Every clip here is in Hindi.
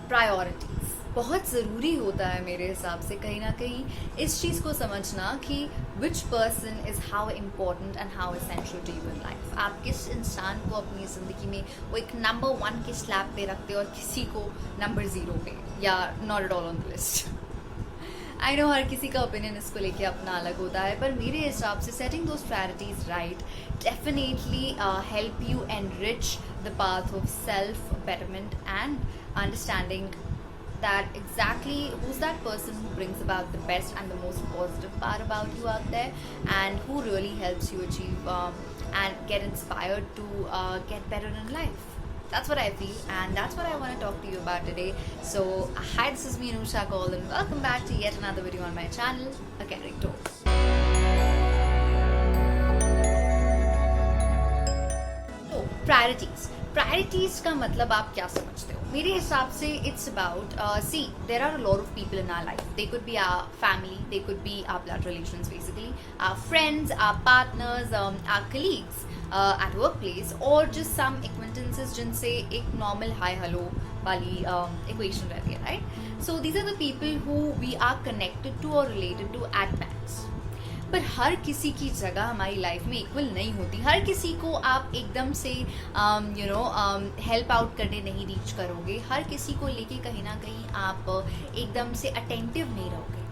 प्रायोरिटीज़ बहुत ज़रूरी होता है मेरे हिसाब से कहीं ना कहीं इस चीज़ को समझना कि which person is how important and how essential to you in life. आप किस इंसान को अपनी ज़िंदगी में वो एक नंबर 1 के स्लैब पे रखते हो और किसी को नंबर 0 पे, या not at all on the list. I know हर किसी का ओपिनियन इसको लेके अपना अलग होता है, पर मेरे हिसाब से setting those priorities right definitely help you enrich the path of self betterment and understanding that exactly who's that person who brings about the best and the most positive part about you out there, and who really helps you achieve and get inspired to get better in life. That's what I feel, and that's what I want to talk to you about today. So hi, this is me Anusha Kaul, and welcome back to yet another video on my channel, A Caring Talk. तो प्रायोरिटीज का मतलब आप क्या समझते हो? मेरे हिसाब से it's about see there are a lot of people in our life. They could be our family, they could be our blood relations, basically our friends, our partners, our colleagues at workplace, or just some acquaintances जिनसे एक normal hi hello वाली equation रहती है, right? So these are the people who we are connected to or related to at max. पर हर किसी की जगह हमारी लाइफ में इक्वल नहीं होती. हर किसी को आप एकदम से हेल्प आउट करने नहीं रीच करोगे. हर किसी को लेके कहीं ना कहीं आप एकदम से अटेंटिव नहीं रहोगे.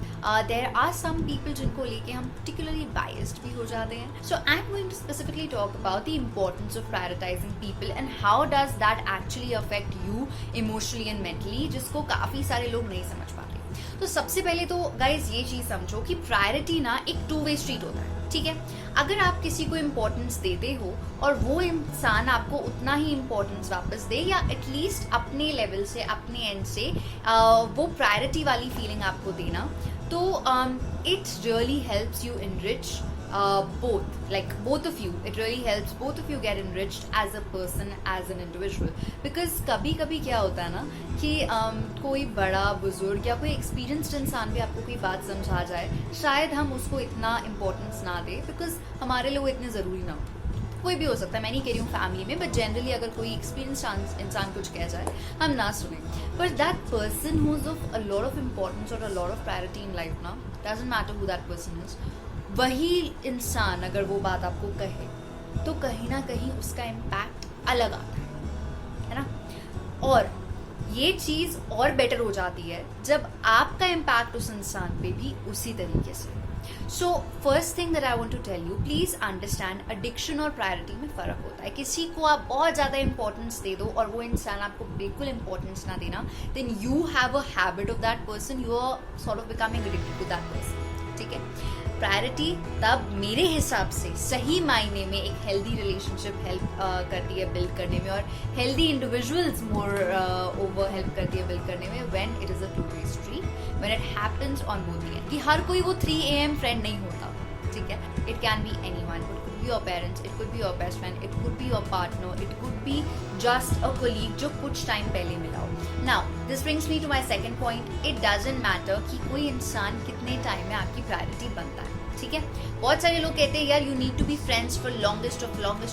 देर आर सम पीपल जिनको लेके हम पर्टिकुलरली बायस्ड भी हो जाते हैं. So I am going to specifically talk about the importance of prioritising people and how does that actually affect you emotionally and mentally, जिसको काफ़ी सारे लोग नहीं समझ पाते. तो सबसे पहले तो गाइज ये चीज़ समझो कि प्रायोरिटी ना एक 2-वे स्ट्रीट होता है, ठीक है? अगर आप किसी को इम्पोर्टेंस देते हो और वो इंसान आपको उतना ही इम्पोर्टेंस वापस दे, या एटलीस्ट अपने लेवल से, अपने एंड से वो प्रायोरिटी वाली फीलिंग आपको देना, तो it really helps you enrich both of you. It really helps both of you get enriched as a person, as an individual. Because कभी कभी क्या होता है ना कि कोई बड़ा बुजुर्ग या कोई एक्सपीरियंस्ड इंसान भी आपको कोई बात समझा जाए, शायद हम उसको इतना इम्पोर्टेंस ना दें बिकॉज हमारे लिए वो इतने ज़रूरी ना हो. कोई भी हो सकता है, मैं नहीं कह रही हूँ फैमिली में, बट जनरली अगर कोई एक्सपीरियंस इंसान कुछ कह जाए हम ना सुने. But that person who is of a lot of importance और a lot of priority in life ना, doesn't matter who that person is, वही इंसान अगर वो बात आपको कहे तो कहीं ना कहीं उसका इम्पैक्ट अलग आता है ना. और ये चीज़ और बेटर हो जाती है जब आपका इम्पैक्ट उस इंसान पे भी उसी तरीके से. So first thing that I want to tell you, please understand addiction और प्रायोरिटी में फ़र्क होता है. किसी को आप बहुत ज़्यादा इंपॉर्टेंस दे दो और वो इंसान आपको बिल्कुल इंपॉर्टेंस ना देना, then you have a habit of that person, you are sort of becoming addicted to that person, ठीक है? प्रायोरिटी तब मेरे हिसाब से सही मायने में एक हेल्दी रिलेशनशिप हेल्प करती है बिल्ड करने में, और healthy individuals more over help करती है बिल्ड करने में when it is a two way street, when it happens on both the end. कि हर कोई वो 3 AM फ्रेंड नहीं होता, ठीक है? It can be anyone. It could be your parents, it could be your best friend, it could be your partner, it could be just a colleague जो कुछ टाइम पहले मिला हो. Now this brings me to my second point. It doesn't matter कि कोई इंसान कितने टाइम में आपकी प्रायोरिटी बनता है, ठीक है? बहुत सारे लोग कहते हैं यार you need to be friends for longest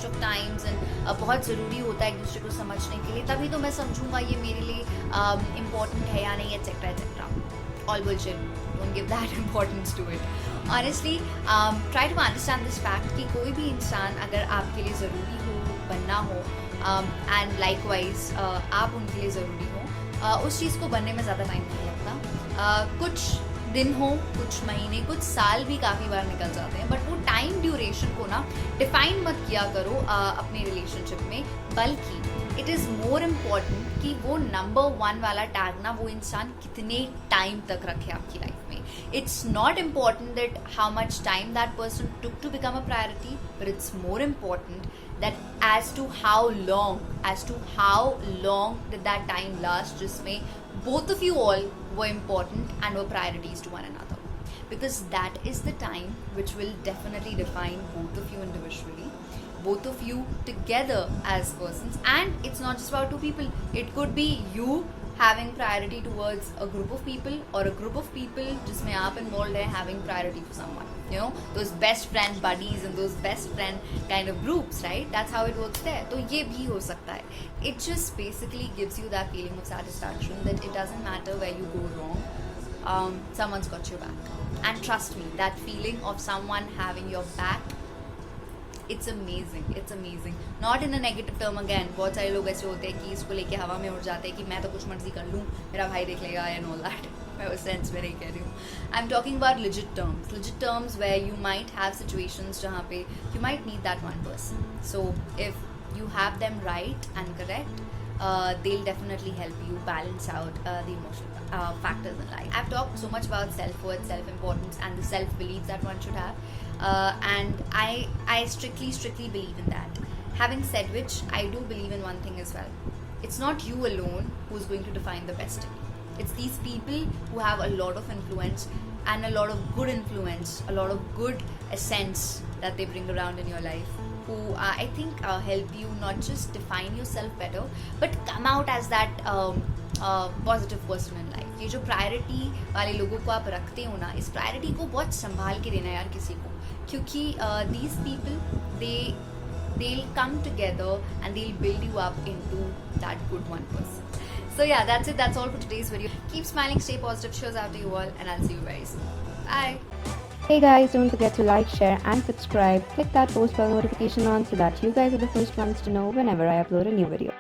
of times, and बहुत ज़रूरी होता है एक दूसरे को समझने के लिए, तभी तो मैं समझूंगा ये मेरे लिए इम्पोर्टेंट है या नहीं, etcetera etcetera. All bullshit. Don't give that importance to it. Honestly, try to understand this fact कि कोई भी इंसान अगर आपके लिए ज़रूरी हो, बनना हो, and likewise आप उनके लिए ज़रूरी हो, उस चीज़ को बनने में ज़्यादा टाइम नहीं लगता. कुछ दिन हो, कुछ महीने, कुछ साल भी काफ़ी बार निकल जाते हैं, बट वो टाइम ड्यूरेशन को ना डिफाइन मत किया करो अपने रिलेशनशिप में, बल्कि इट इज़ मोर इम्पॉर्टेंट कि वो नंबर 1 वाला टैग ना वो इंसान कितने टाइम तक रखे आपकी लाइफ में. It's not important that how much time that person took to become a priority, but it's more important that as to how long did that time last जिसमें both of you all were important and were priorities to one another, because that is the time which will definitely define both of you individually, both of you together as persons. And it's not just about two people, it could be you having priority towards a group of people, or a group of people जिसमें आप involved है having priority for someone, you know, those best friend buddies and those best friend kind of groups, right? That's how it works there. तो ये भी हो सकता है. It just basically gives you that feeling of satisfaction that it doesn't matter where you go wrong, someone's got your back. And trust me, that feeling of someone having your back, it's amazing. Not in a negative term. Again बहुत सारे लोग ऐसे होते हैं कि इसको लेके हवा में उड़ जाते हैं कि मैं तो कुछ मर्जी कर लूँ, मेरा भाई देख लेगा एंड ऑल दैट. मैं उस सेंस में नहीं कह रही हूँ. I am talking about legit terms where you might have situations जहाँ पे you might need that one person. So if you have them right and correct, they'll definitely help you balance out the emotional factors in life. I've talked so much about self-worth, self-importance, and the self-belief that one should have, and I strictly believe in that. Having said which, I do believe in one thing as well. It's not you alone who's going to define the best in you. It's these people who have a lot of influence, and a lot of good influence, a lot of good essence that they bring around in your life, who I think help you not just define yourself better, but come out as that positive person in life. ये जो प्रायोरिटी वाले लोगों को आप रखते हो ना, इस प्रायोरिटी को बहुत संभाल के देना यार किसी को, क्योंकि these people they'll come together and they'll build you up into that good one person. So yeah, that's it. That's all for today's video. Keep smiling, stay positive. Cheers out to you all, and I'll see you very soon. Bye. Hey guys, don't forget to like, share and subscribe. Click that post bell notification on so that you guys are the first ones to know whenever I upload a new video.